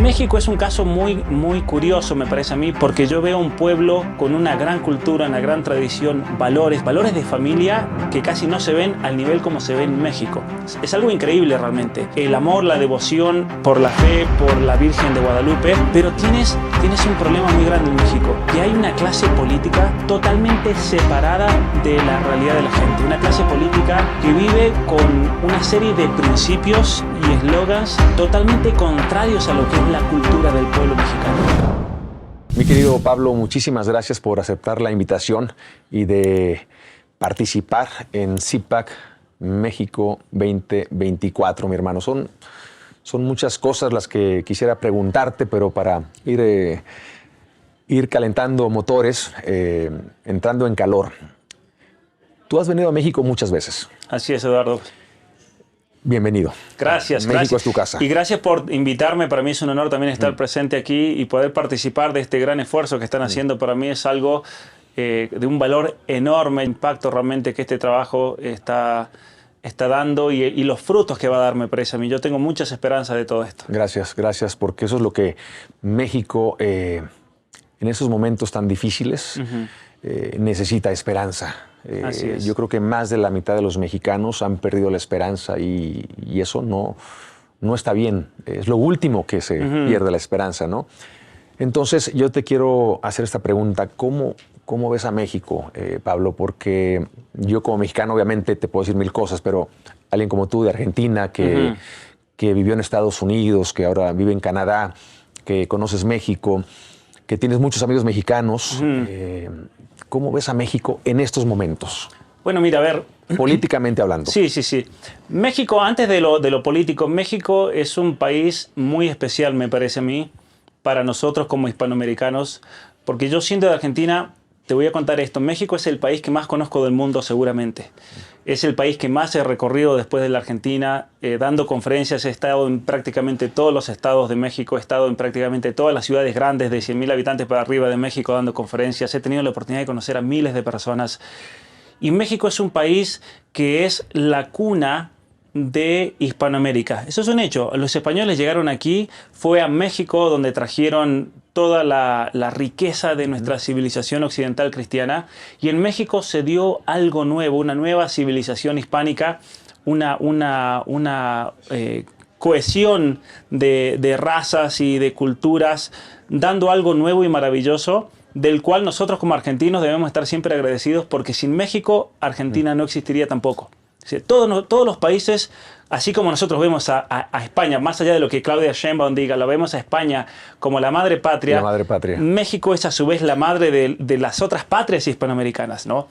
México es un caso muy curioso, me parece a mí, porque yo veo un pueblo con una gran cultura, una gran tradición, valores de familia que casi no se ven al nivel como se ve en México. Es algo increíble realmente. El amor, la devoción por la fe, por la Virgen de Guadalupe, pero tienes un problema muy grande en México, que hay una clase política totalmente separada de la realidad de la gente. Una clase política que vive con una serie de principios y eslogans totalmente contrarios a lo que es la cultura del pueblo mexicano. Mi querido Pablo, muchísimas gracias por aceptar la invitación y de participar en CIPAC México 2024, mi hermano. Son muchas cosas las que quisiera preguntarte, pero para ir calentando motores, entrando en calor. Tú has venido a México muchas veces. Así es, Eduardo. Bienvenido. Gracias. México es tu casa. Y gracias por invitarme. Para mí es un honor también estar presente aquí y poder participar de este gran esfuerzo que están haciendo. Para mí es algo de un valor enorme, impacto realmente que este trabajo está dando y los frutos que va a dar, me parece a mí. Yo tengo muchas esperanzas de todo esto. Gracias, porque eso es lo que México, en esos momentos tan difíciles, necesita esperanza. Así es. Yo creo que más de la mitad de los mexicanos han perdido la esperanza y eso no está bien. Es lo último que se pierde, la esperanza, ¿no? Entonces, yo te quiero hacer esta pregunta. ¿Cómo ves a México, Pablo? Porque yo como mexicano obviamente te puedo decir mil cosas, pero alguien como tú de Argentina que vivió en Estados Unidos, que ahora vive en Canadá, que conoces México, que tienes muchos amigos mexicanos, ¿cómo ves a México en estos momentos? Bueno, mira, a ver. Políticamente hablando. Sí. México, antes de lo político, México es un país muy especial, me parece a mí, para nosotros como hispanoamericanos, porque yo siendo de Argentina, te voy a contar esto. México es el país que más conozco del mundo seguramente. Es el país que más he recorrido después de la Argentina, dando conferencias. He estado en prácticamente todos los estados de México, he estado en prácticamente todas las ciudades grandes de 100.000 habitantes para arriba de México dando conferencias. He tenido la oportunidad de conocer a miles de personas. Y México es un país que es la cuna de Hispanoamérica. Eso es un hecho. Los españoles llegaron aquí, fue a México donde trajeron toda la riqueza de nuestra civilización occidental cristiana, y en México se dio algo nuevo, una nueva civilización hispánica, una cohesión de razas y de culturas, dando algo nuevo y maravilloso, del cual nosotros como argentinos debemos estar siempre agradecidos, porque sin México, Argentina no existiría tampoco. Todos los países, así como nosotros vemos a España, más allá de lo que Claudia Sheinbaum diga, lo vemos a España como la madre patria. La madre patria. México es a su vez la madre de las otras patrias hispanoamericanas, ¿no?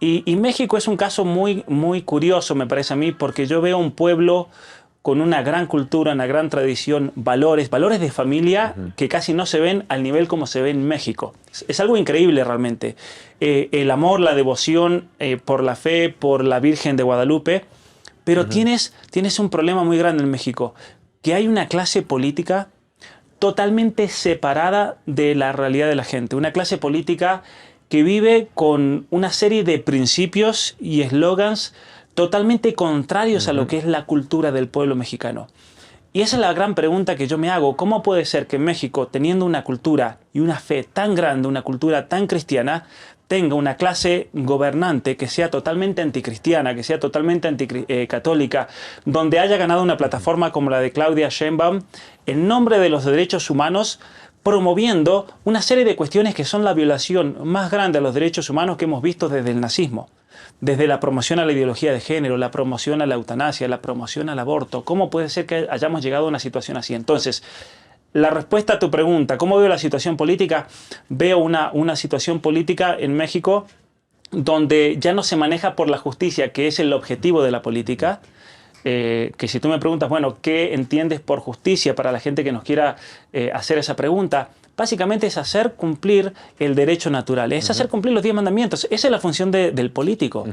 Y México es un caso muy curioso, me parece a mí, porque yo veo un pueblo con una gran cultura, una gran tradición, valores de familia que casi no se ven al nivel como se ve en México. Es algo increíble realmente. El amor, la devoción por la fe, por la Virgen de Guadalupe, pero tienes un problema muy grande en México, que hay una clase política totalmente separada de la realidad de la gente. Una clase política que vive con una serie de principios y eslogans totalmente contrarios a lo que es la cultura del pueblo mexicano. Y esa es la gran pregunta que yo me hago. ¿Cómo puede ser que México, teniendo una cultura y una fe tan grande, una cultura tan cristiana, tenga una clase gobernante que sea totalmente anticristiana, que sea totalmente anticatólica, donde haya ganado una plataforma como la de Claudia Sheinbaum, en nombre de los derechos humanos, promoviendo una serie de cuestiones que son la violación más grande a los derechos humanos que hemos visto desde el nazismo? Desde la promoción a la ideología de género, la promoción a la eutanasia, la promoción al aborto. ¿Cómo puede ser que hayamos llegado a una situación así? Entonces, la respuesta a tu pregunta, ¿cómo veo la situación política? Veo una situación política en México donde ya no se maneja por la justicia, que es el objetivo de la política. Que si tú me preguntas, bueno, ¿qué entiendes por justicia para la gente que nos quiera hacer esa pregunta? Básicamente es hacer cumplir el derecho natural, es hacer cumplir los 10 mandamientos. Esa es la función del político.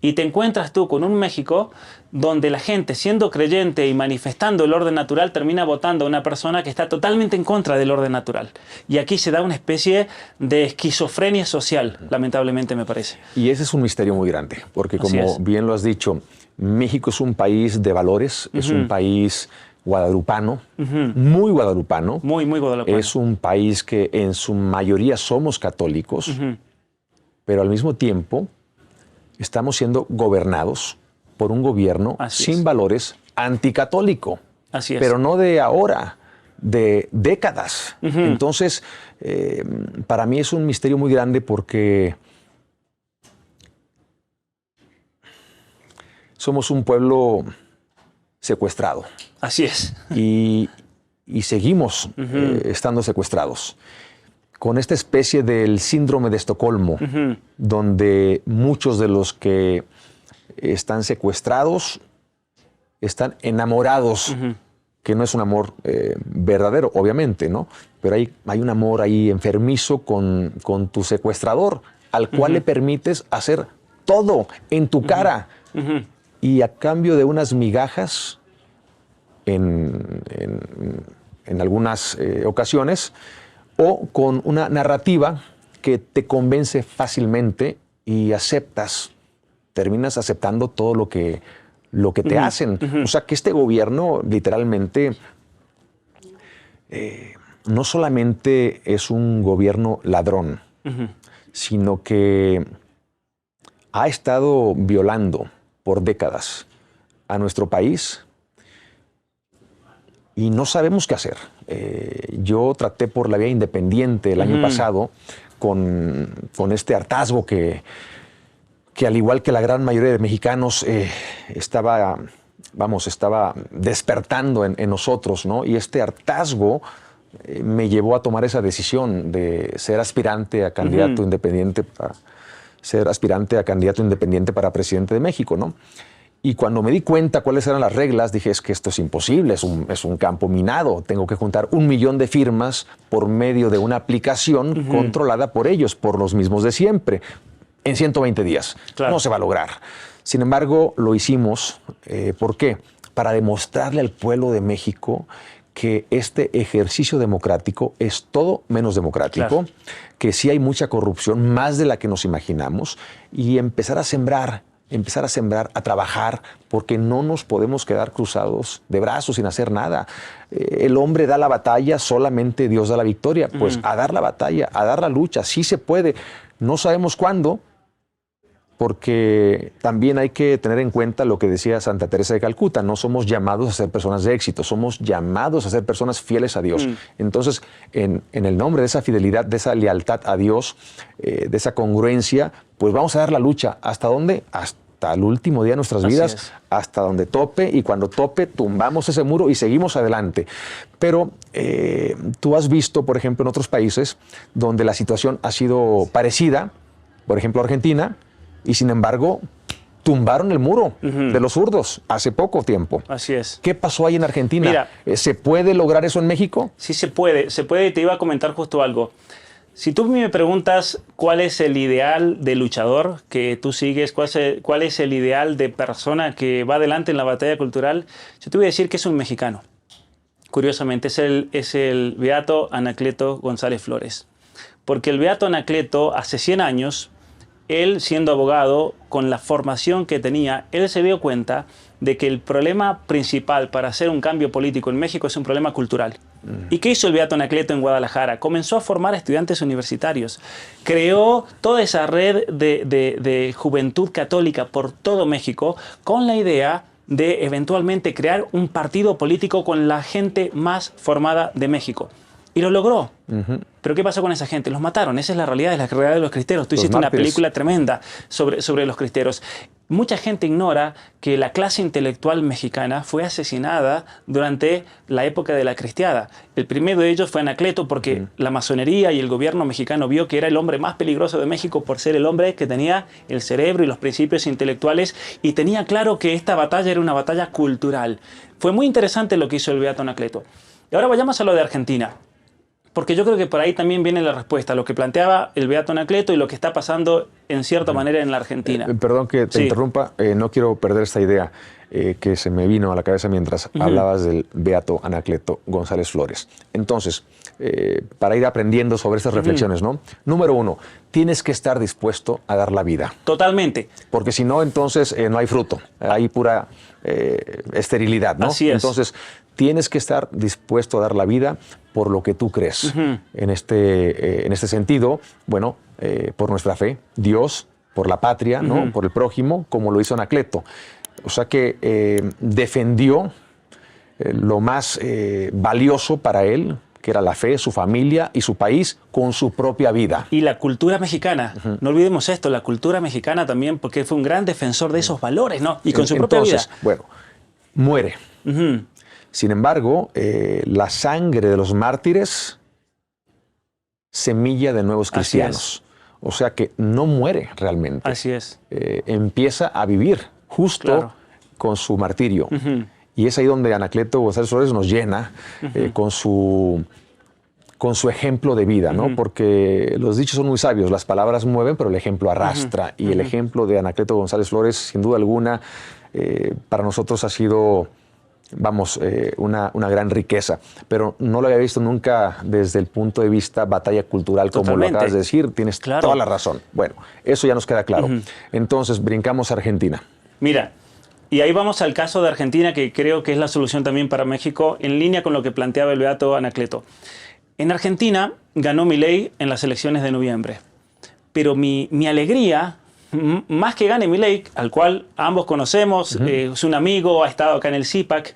Y te encuentras tú con un México donde la gente, siendo creyente y manifestando el orden natural, termina votando a una persona que está totalmente en contra del orden natural. Y aquí se da una especie de esquizofrenia social, lamentablemente me parece. Y ese es un misterio muy grande, porque como bien lo has dicho, México es un país de valores, es un país guadalupano, muy guadalupano. Muy guadalupano. Es un país que en su mayoría somos católicos, pero al mismo tiempo estamos siendo gobernados por un gobierno sin valores anticatólico. Así es. Pero no de ahora, de décadas. Entonces, para mí es un misterio muy grande porque somos un pueblo secuestrado. Así es. Y seguimos estando secuestrados. Con esta especie del síndrome de Estocolmo, donde muchos de los que están secuestrados están enamorados, que no es un amor verdadero, obviamente, ¿no? Pero hay un amor ahí enfermizo con tu secuestrador, al cual le permites hacer todo en tu cara. Y a cambio de unas migajas, en algunas ocasiones, o con una narrativa que te convence fácilmente y terminas aceptando todo lo que te hacen. O sea, que este gobierno literalmente no solamente es un gobierno ladrón, sino que ha estado violando por décadas a nuestro país y no sabemos qué hacer. Yo traté por la vía independiente el año pasado con este hartazgo que al igual que la gran mayoría de mexicanos estaba despertando en nosotros, ¿no? Y este hartazgo me llevó a tomar esa decisión de ser aspirante a candidato independiente para presidente de México, ¿no? Y cuando me di cuenta cuáles eran las reglas, dije, es que esto es imposible, es un campo minado. Tengo que juntar 1 millón de firmas por medio de una aplicación controlada por ellos, por los mismos de siempre, en 120 días. Claro. No se va a lograr. Sin embargo, lo hicimos. ¿Por qué? Para demostrarle al pueblo de México que este ejercicio democrático es todo menos democrático, claro, que sí hay mucha corrupción, más de la que nos imaginamos, y empezar a sembrar, a trabajar, porque no nos podemos quedar cruzados de brazos sin hacer nada. El hombre da la batalla, solamente Dios da la victoria. Pues a dar la batalla, a dar la lucha, sí se puede. No sabemos cuándo, porque también hay que tener en cuenta lo que decía Santa Teresa de Calcuta: no somos llamados a ser personas de éxito, somos llamados a ser personas fieles a Dios. Entonces, en el nombre de esa fidelidad, de esa lealtad a Dios, de esa congruencia, pues vamos a dar la lucha. ¿Hasta dónde? Hasta el último día de nuestras vidas, hasta donde tope, y cuando tope tumbamos ese muro y seguimos adelante. Pero tú has visto, por ejemplo, en otros países donde la situación ha sido parecida, por ejemplo Argentina, y sin embargo tumbaron el muro de los zurdos hace poco tiempo. Así es. ¿Qué pasó ahí en Argentina? Mira, ¿se puede lograr eso en México? Sí se puede, y te iba a comentar justo algo. Si tú me preguntas cuál es el ideal de luchador que tú sigues, cuál es el ideal de persona que va adelante en la batalla cultural, yo te voy a decir que es un mexicano. Curiosamente, es el beato Anacleto González Flores. Porque el beato Anacleto, hace 100 años, él siendo abogado, con la formación que tenía, él se dio cuenta de que el problema principal para hacer un cambio político en México es un problema cultural. ¿Y qué hizo el beato Anacleto en Guadalajara? Comenzó a formar estudiantes universitarios. Creó toda esa red de juventud católica por todo México, con la idea de eventualmente crear un partido político con la gente más formada de México. Y lo logró. Pero ¿qué pasó con esa gente? Los mataron. Esa es la realidad de los cristeros. Tú hiciste una película tremenda sobre los cristeros. Mucha gente ignora que la clase intelectual mexicana fue asesinada durante la época de la cristiada. El primero de ellos fue Anacleto, porque la masonería y el gobierno mexicano vio que era el hombre más peligroso de México por ser el hombre que tenía el cerebro y los principios intelectuales, y tenía claro que esta batalla era una batalla cultural. Fue muy interesante lo que hizo el beato Anacleto. Y ahora vayamos a lo de Argentina, porque yo creo que por ahí también viene la respuesta, lo que planteaba el beato Anacleto y lo que está pasando en cierta manera en la Argentina. Perdón que te interrumpa, no quiero perder esta idea. que se me vino a la cabeza mientras hablabas del beato Anacleto González Flores. Entonces, para ir aprendiendo sobre estas reflexiones, ¿no? Número 1, tienes que estar dispuesto a dar la vida. Totalmente. Porque si no, entonces no hay fruto, hay pura esterilidad, ¿no? Así es. Entonces, tienes que estar dispuesto a dar la vida por lo que tú crees. En este sentido, bueno, por nuestra fe, Dios, por la patria, ¿no? Por el prójimo, como lo hizo Anacleto. O sea que defendió lo más valioso para él, que era la fe, su familia y su país, con su propia vida. Y la cultura mexicana, no olvidemos esto, la cultura mexicana también, porque fue un gran defensor de esos valores, ¿no? Y con su propia vida. Bueno, muere. Sin embargo, la sangre de los mártires, semilla de nuevos cristianos. O sea que no muere realmente. Así es. Empieza a vivir justo con su martirio. Y es ahí donde Anacleto González Flores nos llena con su ejemplo de vida, ¿no? Porque los dichos son muy sabios, las palabras mueven, pero el ejemplo arrastra. Y el ejemplo de Anacleto González Flores, sin duda alguna, para nosotros ha sido, vamos, una gran riqueza. Pero no lo había visto nunca desde el punto de vista batalla cultural, como lo acabas de decir. Tienes toda la razón. Bueno, eso ya nos queda claro. Entonces, brincamos a Argentina. Mira, y ahí vamos al caso de Argentina, que creo que es la solución también para México, en línea con lo que planteaba el beato Anacleto. En Argentina ganó Milei en las elecciones de noviembre. Pero mi alegría, más que gane Milei, al cual ambos conocemos, es un amigo, ha estado acá en el CIPAC,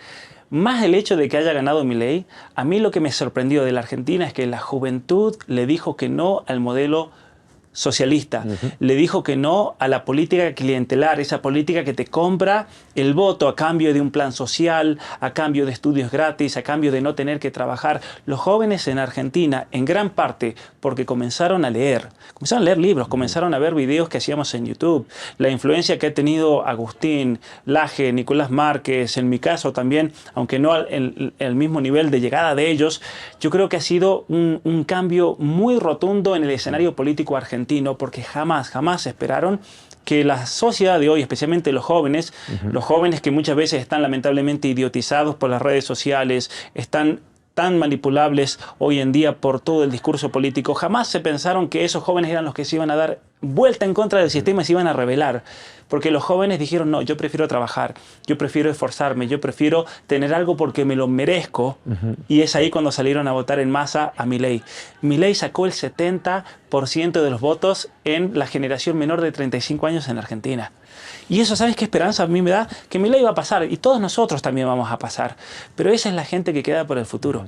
más el hecho de que haya ganado Milei, a mí lo que me sorprendió de la Argentina es que la juventud le dijo que no al modelo socialista, le dijo que no a la política clientelar, esa política que te compra el voto a cambio de un plan social, a cambio de estudios gratis, a cambio de no tener que trabajar. Los jóvenes en Argentina, en gran parte, porque comenzaron a leer libros, comenzaron a ver videos que hacíamos en YouTube, la influencia que ha tenido Agustín Laje, Nicolás Márquez, en mi caso también, aunque no el mismo nivel de llegada de ellos, yo creo que ha sido un cambio muy rotundo en el escenario político argentino, porque jamás esperaron que la sociedad de hoy, especialmente los jóvenes que muchas veces están lamentablemente idiotizados por las redes sociales, están tan manipulables hoy en día por todo el discurso político, jamás se pensaron que esos jóvenes eran los que se iban a dar vuelta en contra del sistema y se iban a rebelar. Porque los jóvenes dijeron, no, yo prefiero trabajar, yo prefiero esforzarme, yo prefiero tener algo porque me lo merezco. Y es ahí cuando salieron a votar en masa a Milei. Milei sacó el 70% de los votos en la generación menor de 35 años en Argentina. Y eso, ¿sabes qué esperanza a mí me da? Que Milei va a pasar y todos nosotros también vamos a pasar. Pero esa es la gente que queda por el futuro.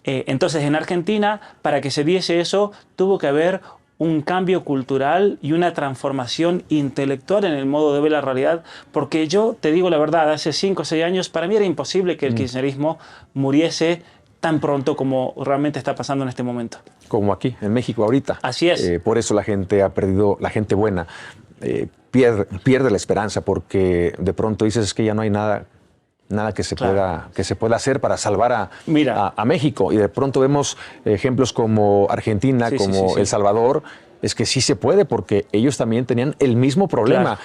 Entonces, en Argentina, para que se diese eso, tuvo que haber un cambio cultural y una transformación intelectual en el modo de ver la realidad, porque yo te digo la verdad, hace 5 o 6 años para mí era imposible que el kirchnerismo muriese tan pronto como realmente está pasando en este momento. Como aquí, en México ahorita. Así es. Por eso la gente ha perdido, la gente buena pierde la esperanza, porque de pronto dices es que ya no hay nada que se pueda hacer para salvar a México. Y de pronto vemos ejemplos como Argentina, como El Salvador. Es que sí se puede, porque ellos también tenían el mismo problema.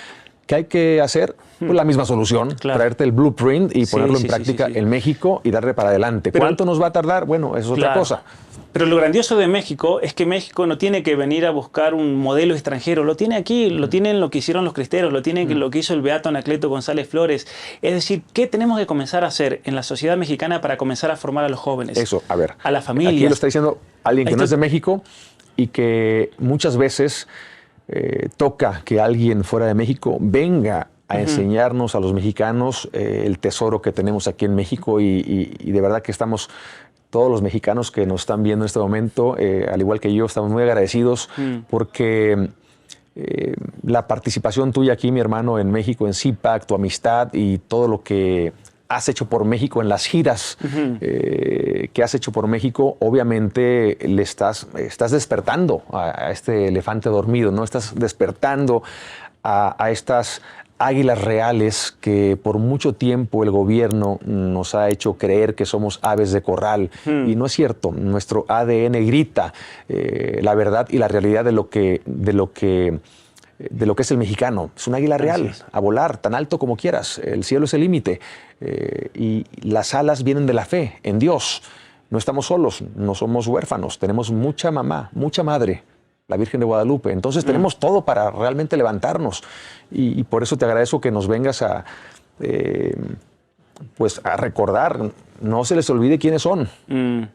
¿Qué hay que hacer? Pues la misma solución, traerte el blueprint y ponerlo en práctica en México y darle para adelante. Pero, ¿cuánto nos va a tardar? Bueno, eso es otra cosa. Pero lo grandioso de México es que México no tiene que venir a buscar un modelo extranjero, lo tiene aquí, lo tienen lo que hicieron los cristeros, lo tiene lo que hizo el beato Anacleto González Flores. Es decir, ¿qué tenemos que comenzar a hacer en la sociedad mexicana para comenzar a formar a los jóvenes? Eso, a ver. A la familia. Aquí lo está diciendo alguien que no es de México y que muchas veces toca que alguien fuera de México venga a enseñarnos a los mexicanos el tesoro que tenemos aquí en México y de verdad que estamos... Todos los mexicanos que nos están viendo en este momento, al igual que yo, estamos muy agradecidos porque la participación tuya aquí, mi hermano, en México, en CIPAC, tu amistad y todo lo que has hecho por México en las giras que has hecho por México, obviamente le estás despertando a este elefante dormido, ¿no? Estás despertando a estas águilas reales que por mucho tiempo el gobierno nos ha hecho creer que somos aves de corral. Y no es cierto. Nuestro ADN grita la verdad y la realidad de lo que de lo que es el mexicano. Es un águila real, a volar tan alto como quieras. El cielo es el límite. Y las alas vienen de la fe en Dios. No estamos solos, no somos huérfanos. Tenemos mucha mamá, mucha madre, la Virgen de Guadalupe. Entonces tenemos todo para realmente levantarnos. Y por eso te agradezco que nos vengas pues a recordar. No se les olvide quiénes son,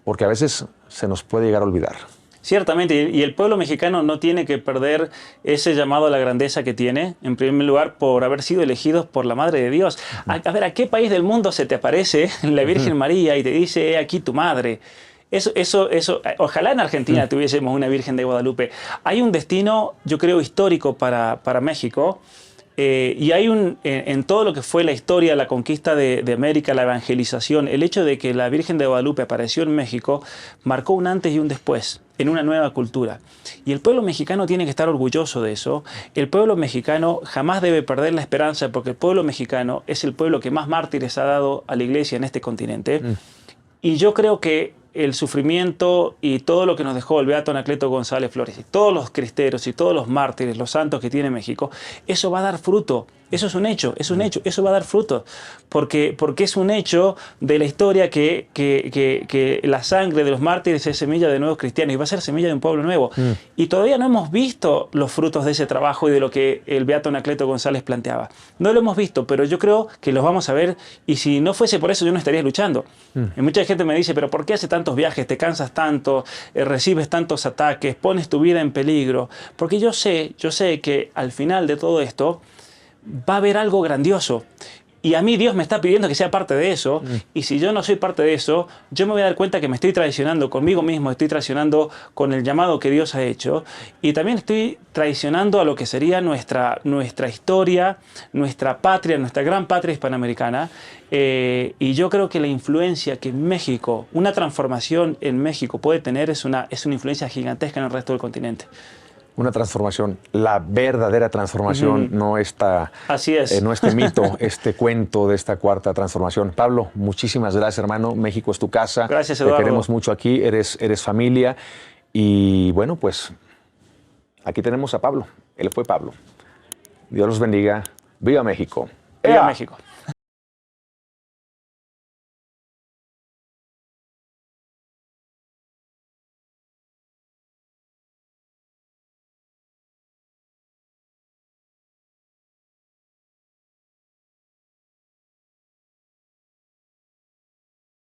porque a veces se nos puede llegar a olvidar. Ciertamente, y el pueblo mexicano no tiene que perder ese llamado a la grandeza que tiene, en primer lugar, por haber sido elegidos por la Madre de Dios. A ver, ¿a qué país del mundo se te aparece la Virgen María y te dice, he aquí tu madre? Eso, ojalá en Argentina tuviésemos una Virgen de Guadalupe. Hay un destino, yo creo, histórico para México. Y hay en todo lo que fue la historia, la conquista de América, la evangelización, el hecho de que la Virgen de Guadalupe apareció en México marcó un antes y un después en una nueva cultura. Y el pueblo mexicano tiene que estar orgulloso de eso. El pueblo mexicano jamás debe perder la esperanza, porque el pueblo mexicano es el pueblo que más mártires ha dado a la iglesia en este continente. Y yo creo que el sufrimiento y todo lo que nos dejó el beato Anacleto González Flores y todos los cristeros y todos los mártires, los santos que tiene México, eso va a dar fruto. Eso es un hecho, eso va a dar fruto. Porque es un hecho de la historia que la sangre de los mártires es semilla de nuevos cristianos y va a ser semilla de un pueblo nuevo. Y todavía no hemos visto los frutos de ese trabajo y de lo que el beato Anacleto González planteaba. No lo hemos visto, pero yo creo que los vamos a ver, y si no fuese por eso yo no estaría luchando. Y mucha gente me dice, pero ¿por qué haces tantos viajes, te cansas tanto, recibes tantos ataques, pones tu vida en peligro? Porque yo sé que al final de todo esto va a haber algo grandioso. Y a mí Dios me está pidiendo que sea parte de eso. Y si yo no soy parte de eso, yo me voy a dar cuenta que me estoy traicionando conmigo mismo, estoy traicionando con el llamado que Dios ha hecho. Y también estoy traicionando a lo que sería nuestra historia, nuestra patria, nuestra gran patria hispanoamericana. Y yo creo que la influencia que México, una transformación en México puede tener es una influencia gigantesca en el resto del continente. Una transformación, la verdadera transformación, no Así es. No este mito, este cuento de esta cuarta transformación. Pablo, muchísimas gracias, hermano. México es tu casa. Gracias, Eduardo. Te queremos mucho aquí, eres familia. Y bueno, pues aquí tenemos a Pablo. Él fue Pablo. Dios los bendiga. ¡Viva México! ¡Viva México!